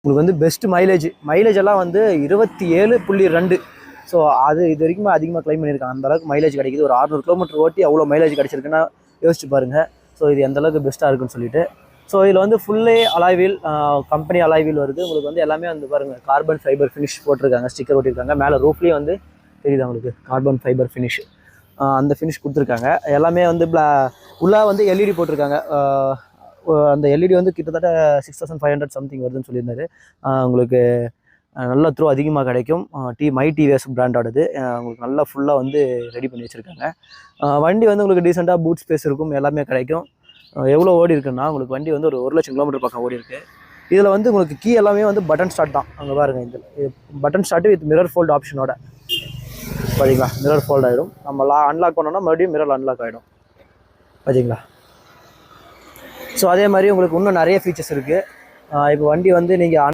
உங்களுக்கு வந்து best mileage எல்லாம் வந்து 27.2. ஸோ அது இது வரைக்கும் அதிகமாக கிளைம் பண்ணியிருக்காங்க. அந்தளவுக்கு மைலேஜ் கிடைக்குது. ஒரு 600 கிலோமீட்டர் ஓட்டி அவ்வளோ மைலேஜ் கிடச்சிருக்குன்னா யோசிச்சு பாருங்கள். ஸோ இது எந்தளவுக்கு பெஸ்ட்டாக இருக்குன்னு சொல்லிட்டு. ஸோ இதில் வந்து ஃபுல்லே அலாய்வீல், கம்பெனி அலாய்வீல் வருது. உங்களுக்கு வந்து எல்லாமே வந்து பாருங்கள் கார்பன் ஃபைபர் ஃபினிஷ் போட்டிருக்காங்க, ஸ்டிக்கர் ஓட்டியிருக்காங்க. மேலே ரூஃப்லேயே வந்து தெரியுது உங்களுக்கு கார்பன் ஃபைபர் ஃபினிஷ், அந்த ஃபினிஷ் கொடுத்துருக்காங்க. எல்லாமே வந்து உள்ளே வந்து எல்இடி போட்டிருக்காங்க. அந்த எல்இடி வந்து கிட்டத்தட்ட 6500 சம்திங் வருதுன்னு சொல்லியிருந்தாரு. உங்களுக்கு நல்ல த்ரூ அதிகமாக கிடைக்கும். மை டிவிஎஸ் பிராண்டோடது. உங்களுக்கு நல்லா ஃபுல்லாக வந்து ரெடி பண்ணி வச்சுருக்காங்க. வண்டி வந்து உங்களுக்கு டீசெண்டாக பூட் ஸ்பேஸ் இருக்கும், எல்லாமே கிடைக்கும். எவ்வளோ ஓடி இருக்குன்னா உங்களுக்கு வண்டி வந்து ஒரு 1 லட்சம் கிலோமீட்டர் பக்கம் ஓடி இருக்குது. இதில் வந்து உங்களுக்கு கீ எல்லாமே வந்து பட்டன் ஸ்டார்ட் தான். அங்கே பாருங்கள், இந்த button start with mirror fold ஆப்ஷனோட பார்த்தீங்களா. மிரர் ஃபோல்ட் ஆகிடும். நம்ம அன்லாக் பண்ணோன்னா மறுபடியும் மிரர் அன்லாக் ஆகிடும் பார்த்தீங்களா. ஸோ அதே மாதிரி உங்களுக்கு இன்னும் நிறைய ஃபீச்சர்ஸ் இருக்குது. இப்போ வண்டி வந்து நீங்கள்